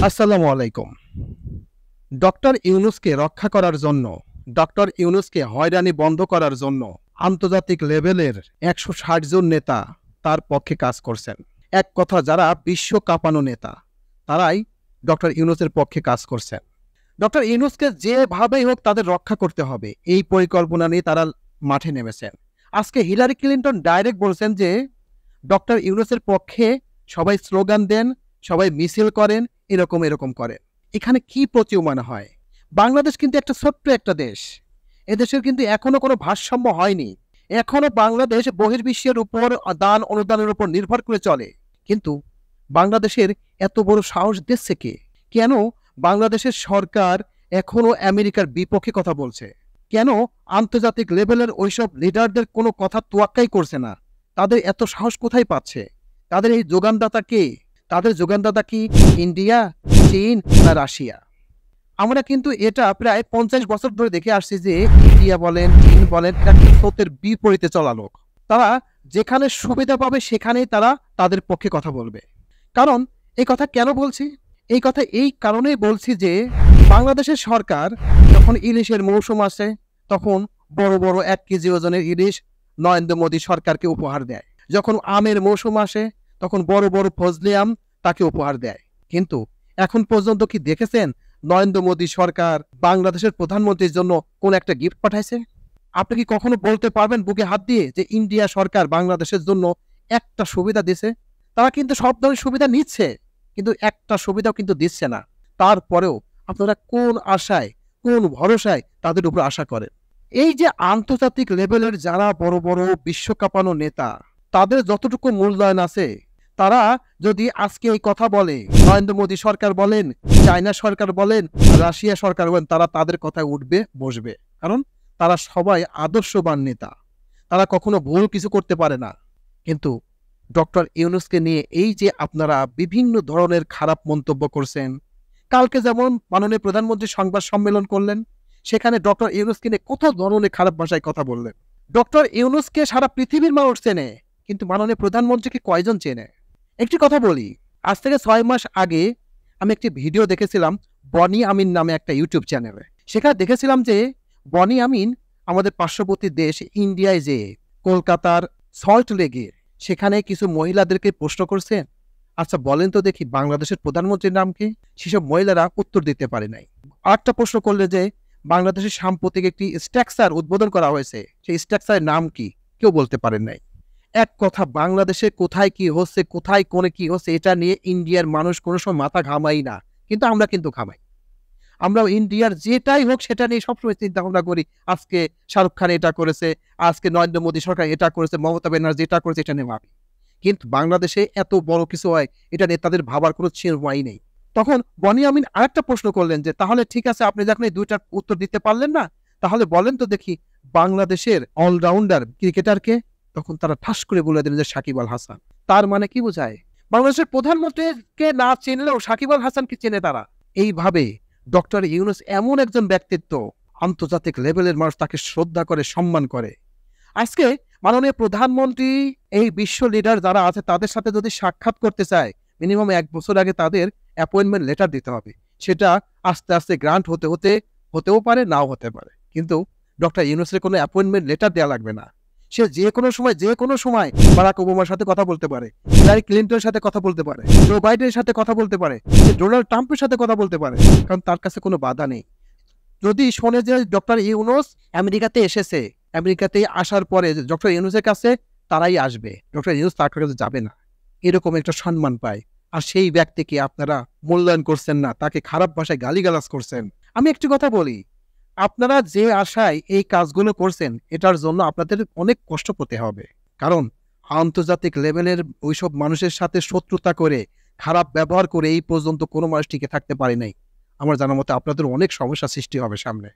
আসসালামু আলাইকুম। ডক্টর ইউনূসকে রক্ষা করার জন্য, ডক্টর ইউনূসকে হয়রানি বন্ধ করার জন্য আন্তর্জাতিক লেভেলের ১৬০ জন নেতা তার পক্ষে কাজ করছেন। এক কথা যারা বিশ্ব কাঁপানো নেতা, তারাই ডক্টর ইউনূসের পক্ষে কাজ করছেন। ডক্টর ইউনূসকে যেভাবেই হোক তাদের রক্ষা করতে হবে, এই পরিকল্পনা নিয়ে তারা মাঠে নেমেছেন। আজকে হিলারি ক্লিনটন ডাইরেক্ট বলছেন যে ডক্টর ইউনূসের পক্ষে সবাই স্লোগান দেন, সবাই মিছিল করেন, এরকম করেন। এখানে কি প্রতীয়মান হয়? বাংলাদেশ কিন্তু একটা ছোট্ট একটা দেশ। এদেশের কিন্তু এখনো কোনো ভারসাম্য হয়নি। এখনো বাংলাদেশ বহির্বিশ্বের উপর দান অনুদানের উপর নির্ভর করে চলে। কিন্তু বাংলাদেশের এত বড় সাহস দিচ্ছে কে? কেন বাংলাদেশের সরকার এখনো আমেরিকার বিপক্ষে কথা বলছে? কেন আন্তর্জাতিক লেভেলের ওইসব লিডারদের কোনো কথা তোয়াক্কাই করছে না? তাদের এত সাহস কোথায় পাচ্ছে? তাদের এই যোগানদাতা কে? তাদের যোগানদাতা কি ইন্ডিয়া, চীন না রাশিয়া? আমরা কিন্তু এটা প্রায় ৫০ বছর ধরে দেখে আসছি যে ইন্ডিয়া বলেন, চীন বলেন, এরা কিন্তু স্রোতের বিপরীতে চলা লোক। তারা যেখানে সুবিধা পাবে সেখানেই তারা তাদের পক্ষে কথা বলবে। কারণ এই কথা কেন বলছি? এই কথা এই কারণেই বলছি যে বাংলাদেশের সরকার যখন ইলিশের মৌসুম আসে তখন বড় বড় ১ কেজি ওজনের ইলিশ নরেন্দ্র মোদী সরকারকে উপহার দেয়। যখন আমের মৌসুম আসে তখন বড় বড় ফজলি আম তাকে উপহার দেয়। কিন্তু এখন পর্যন্ত কি দেখেছেন নরেন্দ্র মোদী সরকার বাংলাদেশের প্রধানমন্ত্রীর জন্য কোন একটা গিফট পাঠাইছে? আপনি কি কখনো বলতে পারবেন বুকে হাত দিয়ে যে ইন্ডিয়া সরকার বাংলাদেশের জন্য একটা সুবিধা দিছে? তারা কিন্তু সব ধরনের সুবিধা নিচ্ছে, কিন্তু একটা সুবিধাও কিন্তু দিচ্ছে না। তারপরেও আপনারা কোন আশায়, কোন ভরসায় তাদের উপর আশা করেন? এই যে আন্তর্জাতিক লেভেলের যারা বড় বড় বিশ্ব কাঁপানো নেতা, তাদের যতটুকু মূল্যায়ন আছে, তারা যদি আজকে এই কথা বলে, নরেন্দ্র মোদী সরকার বলেন, চায়না সরকার বলেন, রাশিয়া সরকার বলেন, তারা তাদের কথায় উঠবে বসবে। কারণ তারা সবাই আদর্শবান নেতা, তারা কখনো ভুল কিছু করতে পারে না। কিন্তু ডক্টর ইউনূসকে নিয়ে এই যে আপনারা বিভিন্ন ধরনের খারাপ মন্তব্য করছেন, কালকে যেমন মাননীয় প্রধানমন্ত্রী সংবাদ সম্মেলন করলেন, সেখানে ডক্টর ইউনূসকে নিয়ে কত ধরনের খারাপ ভাষায় কথা বললেন। ডক্টর ইউনূসকে সারা পৃথিবীর মানুষ চেনে, কিন্তু মাননীয় প্রধানমন্ত্রীকে কয়জন চেনে? একটি কথা বলি, আজ থেকে ৬ মাস আগে আমি একটি ভিডিও দেখেছিলাম বনি আমিন নামে একটা ইউটিউব চ্যানেলে। সেখানে দেখেছিলাম যে বনি আমিন আমাদের পার্শ্ববর্তী দেশ ইন্ডিয়ায় যেয়ে কলকাতার সল্ট লেকে সেখানে কিছু মহিলাদেরকে প্রশ্ন করছেন, আচ্ছা বলেন তো দেখি বাংলাদেশের প্রধানমন্ত্রীর নাম কি? সেসব মহিলারা উত্তর দিতে পারে নাই। আরেকটা প্রশ্ন করলে যে বাংলাদেশের সাম্প্রতিক একটি স্ট্রাকচার উদ্বোধন করা হয়েছে, সেই স্ট্রাকচারের নাম কি? কেউ বলতে পারেন নাই। এক কথা, বাংলাদেশে কোথায় কি হচ্ছে, কোথায় কোনে কি হচ্ছে, এটা নিয়ে ইন্ডিয়ার মানুষ কোনো সময় মাথা ঘামাই না, কিন্তু আমরা কিন্তু ঘামাই। আমরা ইন্ডিয়ার যেটাই হোক সেটা নিয়ে সবসময় চিন্তা ভাবনা করি। আজকে শাহরুখ খান এটা করেছে, আজকে নরেন্দ্র মোদী সরকার এটা করেছে, মমতা ব্যানার্জি এটা করেছে, এটা নিয়ে ভাবি। কিন্তু বাংলাদেশে এত বড় কিছু হয় এটা নিয়ে তাদের ভাবার কোনো চিন্তাই নেই। তখন বনি আমিন আরেকটা প্রশ্ন করলেন যে তাহলে ঠিক আছে, আপনি যখন এই দুইটার উত্তর দিতে পারলেন না, তাহলে বলেন তো দেখি বাংলাদেশের অলরাউন্ডার ক্রিকেটারকে? তখন তারা ঠাস করে বলে দিলেন যে সাকিব আল হাসান। তার মানে কি বোঝায়? বাংলাদেশের প্রধানমন্ত্রীকে না চিনলেও সাকিব আল হাসানকে চেনে তারা। এইভাবে ডক্টর ইউনূস এমন একজন ব্যক্তিত্ব, আন্তর্জাতিক লেভেলের মানুষ তাকে শ্রদ্ধা করে, সম্মান করে। আজকে মাননীয় প্রধানমন্ত্রী এই বিশ্ব লিডার যারা আছে তাদের সাথে যদি সাক্ষাৎ করতে চায়, মিনিমাম ১ বছর আগে তাদের অ্যাপয়েন্টমেন্ট লেটার দিতে হবে। সেটা আস্তে আস্তে গ্রান্ট হতেও পারে, নাও হতে পারে। কিন্তু ডক্টর ইউনূসের কোনো অ্যাপয়েন্টমেন্ট লেটার দেওয়া লাগবে না। সে যে কোনো সময় বারাক ওবামার সাথে কথা বলতে পারে, হিলারি ক্লিনটনের সাথে কথা বলতে পারে, জো বাইডেনের সাথে কথা বলতে পারে, সে ডোনাল্ড ট্রাম্পের সাথে কথা বলতে পারে, কারণ তার কাছে কোনো বাধা নেই। যদি শোনে যে ডক্টর ইউনূস আমেরিকাতে এসেছে, আমেরিকাতে আসার পরে ডক্টর ইউনূসের কাছে তারাই আসবে, ডক্টর ইউনূস তার কাছে যাবে না। এরকম একটা সম্মান পায়। আর সেই ব্যক্তিকে আপনারা মূল্যায়ন করছেন না, তাকে খারাপ ভাষায় গালিগালাজ করছেন। আমি একটি কথা বলি, আপনারা যে আশায় এই কাজগুলো করছেন এটার জন্য আপনাদের অনেক কষ্ট পেতে হবে। কারণ আন্তর্জাতিক লেভেলের ওইসব মানুষের সাথে শত্রুতা করে, খারাপ ব্যবহার করে এই পর্যন্ত কোনো মানুষ টিকে থাকতে পারে নাই। আমার জানার মতে আপনাদের অনেক সমস্যা সৃষ্টি হবে সামনে।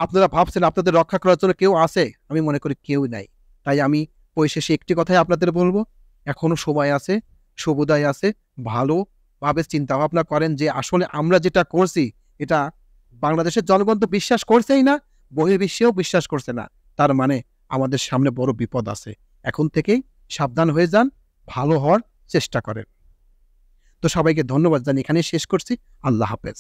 আপনারা ভাবছেন আপনাদের রক্ষা করার জন্য কেউ আছে, আমি মনে করি কেউ নাই। তাই আমি পরিশেষে একটি কথাই আপনাদের বলবো, এখনো সময় আছে, সুবিধায় আছে। ভালোভাবে চিন্তা ভাবনা করেন যে আসলে আমরা যেটা করছি এটা বাংলাদেশের জনগণ তো বিশ্বাস করছেই না, বহির্বিশ্বেও বিশ্বাস করছে না। তার মানে আমাদের সামনে বড় বিপদ আছে। এখন থেকেই সাবধান হয়ে যান, ভালো হওয়ার চেষ্টা করেন। তো সবাইকে ধন্যবাদ জানিয়ে এখানে শেষ করছি। আল্লাহ হাফেজ।